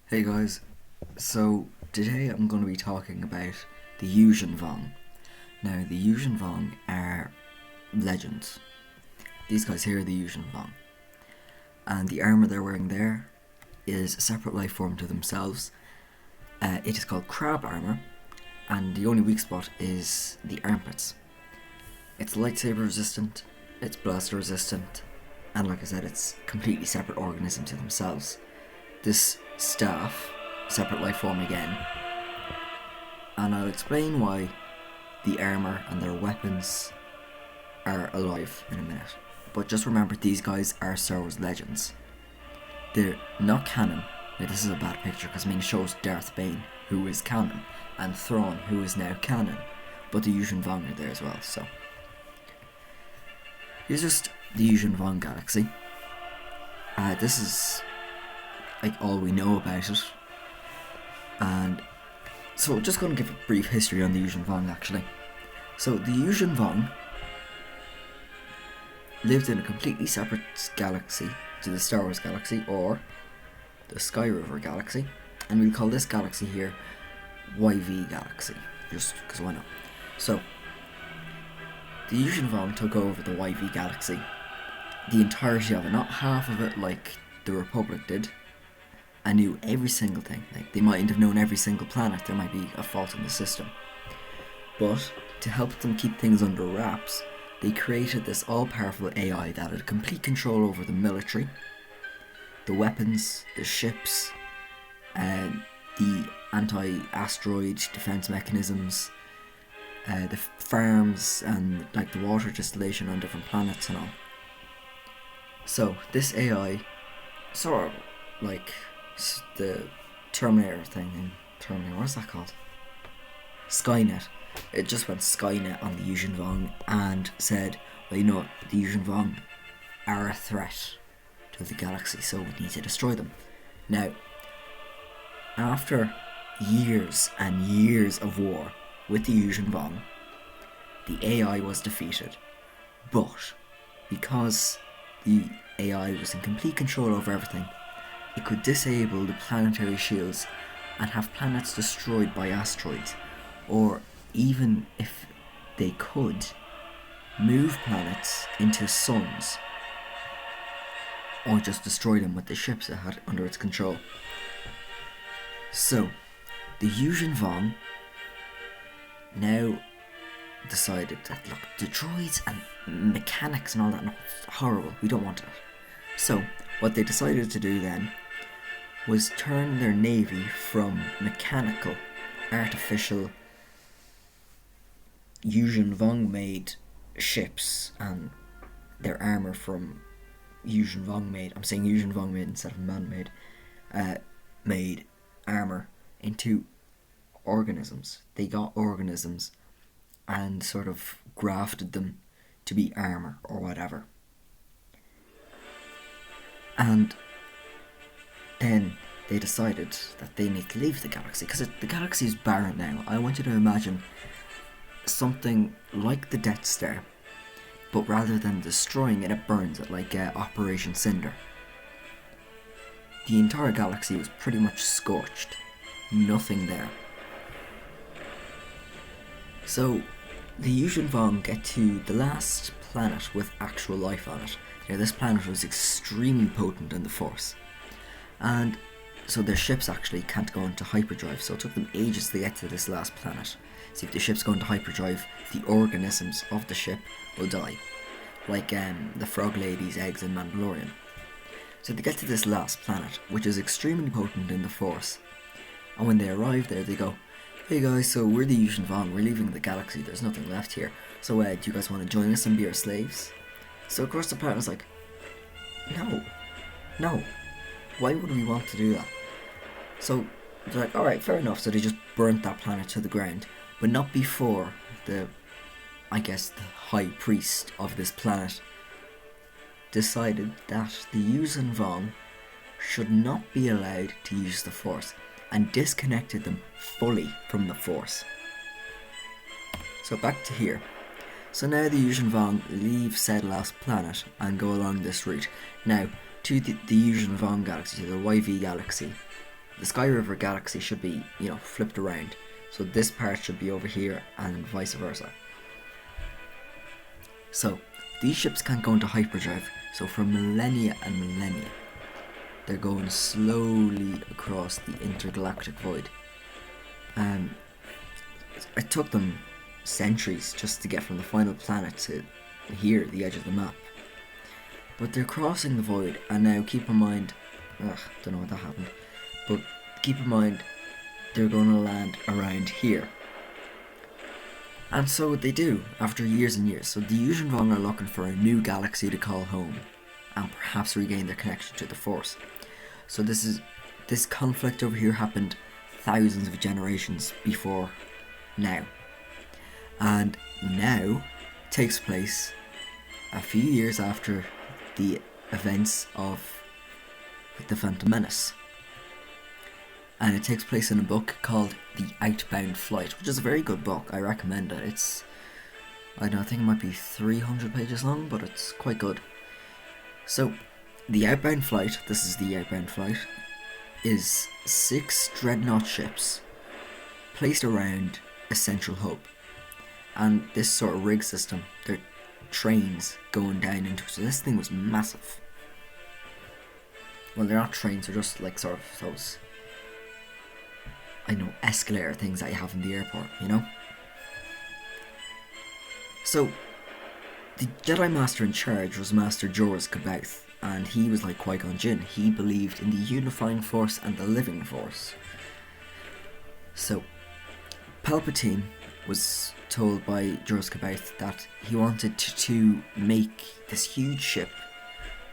Hey guys, so today I'm going to be talking about the Yuuzhan Vong. Now, the Yuuzhan Vong are legends. These guys here are the Yuuzhan Vong. And the armour they're wearing there is a separate life form to themselves. It is called crab armour, and the only weak spot is the armpits. It's lightsaber resistant, it's blaster resistant, and like I said, it's completely separate organism to themselves. This staff, separate life form again, and I'll explain why the armour and their weapons are alive in a minute. But just remember, these guys are Star Wars legends. They're not canon. Now, this is a bad picture because it shows Darth Bane, who is canon, and Thrawn, who is now canon, but the Yuuzhan Vong are there as well. So here's just the Yuuzhan Vong galaxy. This is like all we know about it, and so I'm just going to give a brief history on the Yuuzhan Vong actually. So the Yuuzhan Vong lived in a completely separate galaxy to the Star Wars galaxy, or the Sky River galaxy, and we'll call this galaxy here YV galaxy, just because why not. So the Yuuzhan Vong took over the YV galaxy, the entirety of it, not half of it like the Republic did, and knew every single thing. Like, they mightn't have known every single planet, there might be a fault in the system. But to help them keep things under wraps, they created this all-powerful AI that had complete control over the military, the weapons, the ships, the anti-asteroid defense mechanisms, the farms, and like the water distillation on different planets and all. So this AI, sort of like the Terminator thing in Terminator, what's that called? Skynet. It just went Skynet on the Yuuzhan Vong and said, well, you know what, the Yuuzhan Vong are a threat to the galaxy, so we need to destroy them. Now, after years and years of war with the Yuuzhan Vong, the AI was defeated, but because the AI was in complete control over everything, it could disable the planetary shields and have planets destroyed by asteroids, or even if they could, move planets into suns, or just destroy them with the ships it had under its control. So, the Yuuzhan Vong now decided that, look, the droids and mechanics and all that, no, it's horrible, we don't want that. So, what they decided to do then was turn their navy from mechanical, artificial, Yuuzhan Vong made ships and their armour from Yuuzhan Vong made, I'm saying Yuuzhan Vong made instead of man-made, made armour into organisms. They got organisms and sort of grafted them to be armour or whatever. And then they decided that they need to leave the galaxy, because the galaxy is barren now. I want you to imagine something like the Death Star, but rather than destroying it, it burns it, like Operation Cinder. The entire galaxy was pretty much scorched. Nothing there. So the Yuuzhan Vong get to the last planet with actual life on it. Now, this planet was extremely potent in the Force, and so their ships actually can't go into hyperdrive, so it took them ages to get to this last planet. See, if the ships go into hyperdrive, the organisms of the ship will die, like the frog lady's eggs in Mandalorian. So they get to this last planet, which is extremely potent in the Force, and when they arrive there, they go, hey guys, so we're the Yuuzhan Vong, we're leaving the galaxy, there's nothing left here, so do you guys want to join us and be our slaves? So of course the planet's like, no, why would we want to do that? So they're like, alright, fair enough, so they just burnt that planet to the ground, but not before the high priest of this planet decided that the Yuuzhan Vong should not be allowed to use the Force, and disconnected them fully from the Force. So back to here. So now the Yuuzhan Vong leave said last planet and go along this route. Now, to the Yuuzhan Vong galaxy, to the YV galaxy, the Sky River galaxy should be, flipped around. So this part should be over here and vice versa. So these ships can't go into hyperdrive. So for millennia and millennia, they're going slowly across the intergalactic void. It took them centuries just to get from the final planet to here, the edge of the map. But they're crossing the void, and now keep in mind, don't know what that happened, but keep in mind they're going to land around here. And so they do, after years and years. So the Yuuzhan Vong are looking for a new galaxy to call home, and perhaps regain their connection to the Force. So this conflict over here happened thousands of generations before now. And now takes place a few years after the events of The Phantom Menace. And it takes place in a book called The Outbound Flight, which is a very good book. I recommend it. It's, I think it might be 300 pages long, but it's quite good. So, The Outbound Flight, this is The Outbound Flight, is 6 dreadnought ships placed around a central hub. And this sort of rig system, they're trains going down into it. So this thing was massive. Well, they're not trains, they're just like sort of those, escalator things that you have in the airport, So, the Jedi Master in charge was Master Joruus C'baoth, and he was like Qui-Gon Jinn. He believed in the unifying force and the living force. So, Palpatine was told by Joruus C'baoth that he wanted to make this huge ship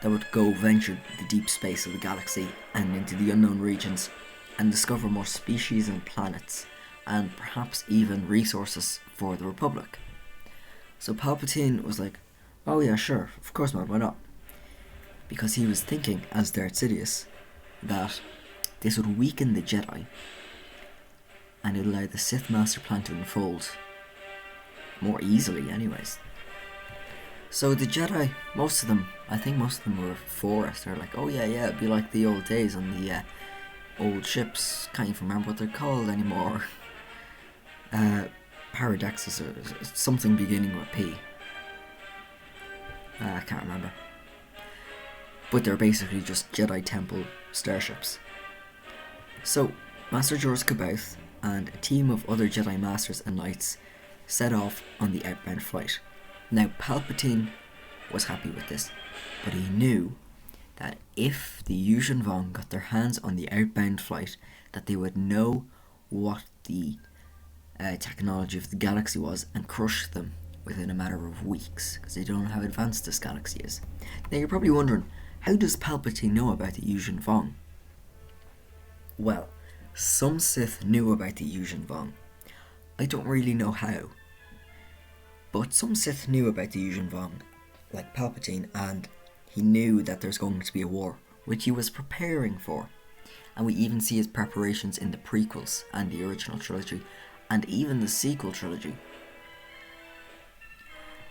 that would go venture the deep space of the galaxy and into the unknown regions and discover more species and planets, and perhaps even resources for the Republic. So Palpatine was like, oh yeah, sure, of course man, why not? Because he was thinking, as Darth Sidious, that this would weaken the Jedi and it would allow the Sith Master plan to unfold more easily anyways. So the Jedi, most of them were for it. They're like, oh yeah, it'd be like the old days on the old ships. Can't even remember what they're called anymore. Paradexes or something beginning with P. I can't remember. But they're basically just Jedi Temple starships. So Master Joruus C'baoth and a team of other Jedi Masters and Knights set off on the outbound flight. Now Palpatine was happy with this, but he knew that if the Yuuzhan Vong got their hands on the outbound flight, that they would know what the technology of the galaxy was and crush them within a matter of weeks, because they don't know how advanced this galaxy is. Now you're probably wondering, how does Palpatine know about the Yuuzhan Vong? Well, some Sith knew about the Yuuzhan Vong. I don't really know how, but some Sith knew about the Yuuzhan Vong, like Palpatine, and he knew that there's going to be a war, which he was preparing for. And we even see his preparations in the prequels and the original trilogy, and even the sequel trilogy.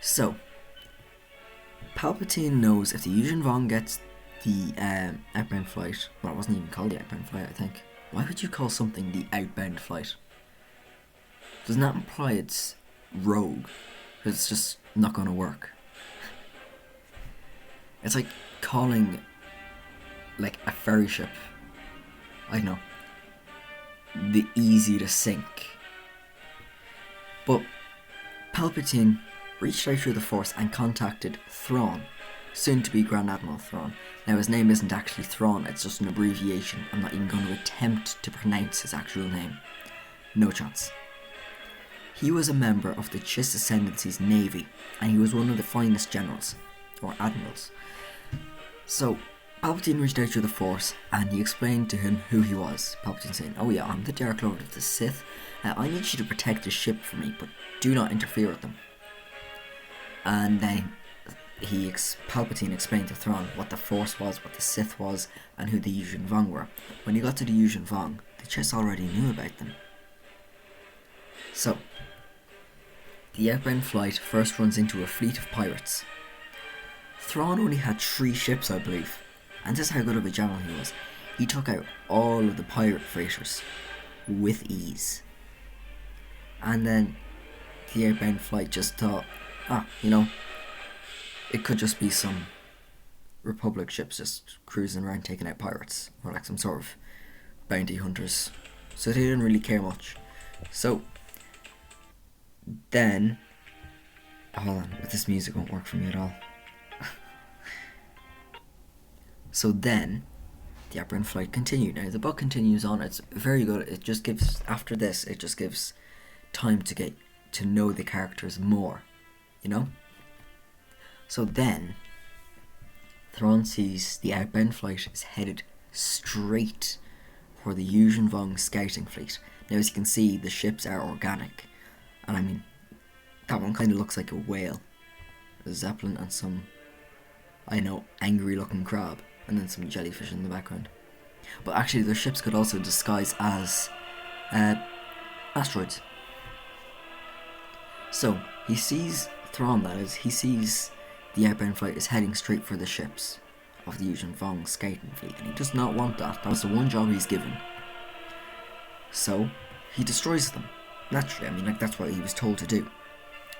So, Palpatine knows if the Yuuzhan Vong gets the outbound flight, well, it wasn't even called the outbound flight, I think. Why would you call something the outbound flight? Doesn't that imply it's rogue? It's just not going to work. It's like calling like a ferry ship, I don't know, the easy to sink. But Palpatine reached out through the Force and contacted Thrawn, soon to be Grand Admiral Thrawn. Now his name isn't actually Thrawn, it's just an abbreviation. I'm not even going to attempt to pronounce his actual name. No chance. He was a member of the Chiss Ascendancy's navy, and he was one of the finest generals, or admirals. So, Palpatine reached out through the Force, and he explained to him who he was. Palpatine saying, oh yeah, I'm the Dark Lord of the Sith. I need you to protect the ship for me, but do not interfere with them. And then Palpatine explained to Thrawn what the Force was, what the Sith was, and who the Yuuzhan Vong were. When he got to the Yuuzhan Vong, the Chiss already knew about them. So, the outbound flight first runs into a fleet of pirates. Thrawn only had 3 ships, I believe, and this is how good of a general he was. he took out all of the pirate freighters with ease. And then the outbound flight just thought, it could just be some Republic ships just cruising around taking out pirates, or like some sort of bounty hunters. So they didn't really care much. So then, hold on, this music won't work for me at all. So then, the outbound flight continued. Now the book continues on. It's very good. It just gives, after this, it just gives time to get to know the characters more, So then, Thrawn sees the outbound flight is headed straight for the Yuuzhan Vong scouting fleet. Now, as you can see, the ships are organic, and I mean, that one kind of looks like a whale, a zeppelin, and some, angry-looking crab, and then some jellyfish in the background. But actually, their ships could also disguise as asteroids. So he sees Thrawn. That is, he sees the outbound flight is heading straight for the ships of the Yuuzhan Vong scouting fleet, and he does not want that. That was the one job he's given. So he destroys them. Naturally, that's what he was told to do,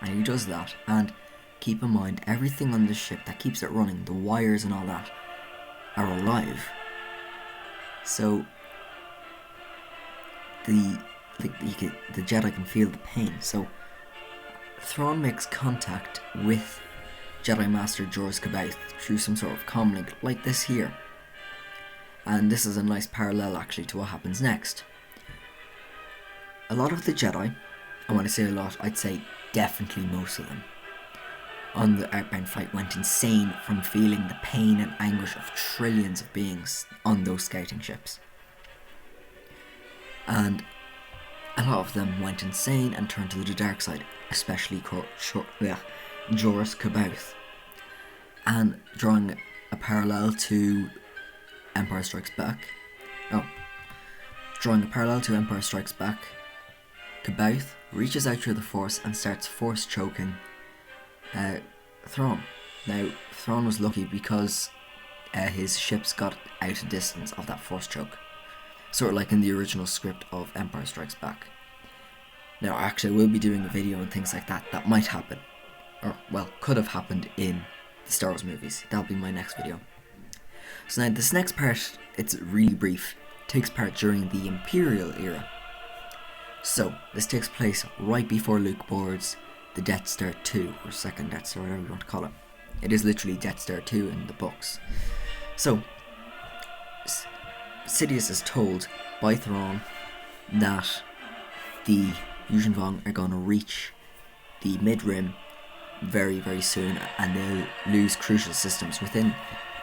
and he does that. And keep in mind, everything on the ship that keeps it running, the wires and all that, are alive. So the Jedi can feel the pain. So Thrawn makes contact with Jedi Master Joruus C'baoth through some sort of comlink like this here. And this is a nice parallel actually to what happens next. A lot of the Jedi, and when I say a lot, I'd say definitely most of them, on the outbound flight went insane from feeling the pain and anguish of trillions of beings on those scouting ships. And a lot of them went insane and turned to the dark side, especially Joruus C'baoth. And drawing a parallel to Empire Strikes Back, C'baoth reaches out through the Force and starts force choking Thrawn. Now, Thrawn was lucky because his ships got out of distance of that force choke, sort of like in the original script of Empire Strikes Back. Now, actually, we'll be doing a video and things like that might happen, or well, could have happened in the Star Wars movies. That'll be my next video. So now, this next part, it's really brief, takes part during the Imperial era. So, this takes place right before Luke boards the Death Star 2, or second Death Star, whatever you want to call it. It is literally Death Star 2 in the books. So, Sidious is told by Thrawn that the Yuuzhan Vong are going to reach the mid-rim very, very soon, and they'll lose crucial systems within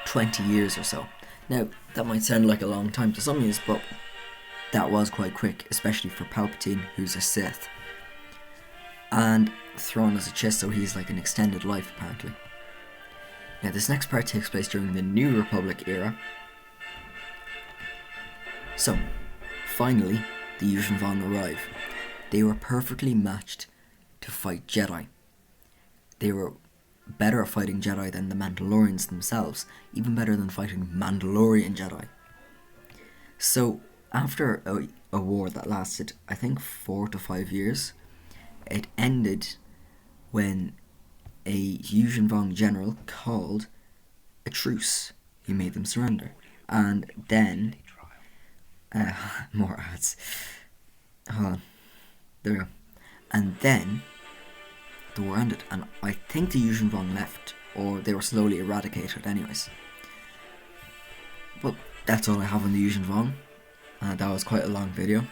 20 years or so. Now, that might sound like a long time to some of you, but that was quite quick, especially for Palpatine, who's a Sith. And Thrawn is a Chiss, so he's like an extended life, apparently. Now, this next part takes place during the New Republic era. So, finally, the Yuuzhan Vong arrive. They were perfectly matched to fight Jedi. They were better at fighting Jedi than the Mandalorians themselves, even better than fighting Mandalorian Jedi. So, after a war that lasted, I think, 4 to 5 years, it ended when a Yuuzhan Vong general called a truce. He made them surrender. And then, more ads. Hold on. There we go. And then, the war ended. And I think the Yuuzhan Vong left, or they were slowly eradicated anyways. But that's all I have on the Yuuzhan Vong. That was quite a long video.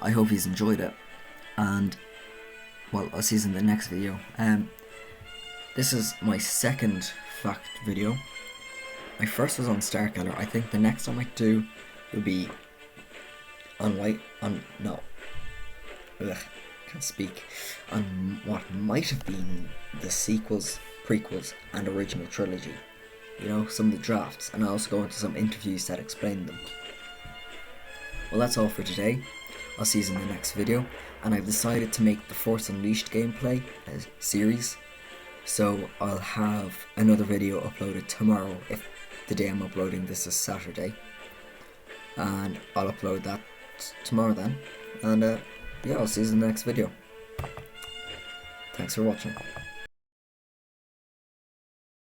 I hope you've enjoyed it. And, well, I'll see you in the next video. This is my second fact video. My first was on Starkiller. I think the next I might do will be on what might have been the sequels, prequels, and original trilogy. You know, some of the drafts, and I also go into some interviews that explain them. Well, that's all for today. I'll see you in the next video, and I've decided to make the Force Unleashed gameplay a series, so I'll have another video uploaded tomorrow if the day I'm uploading this is Saturday. and I'll upload that tomorrow then. And yeah, I'll see you in the next video. Thanks for watching.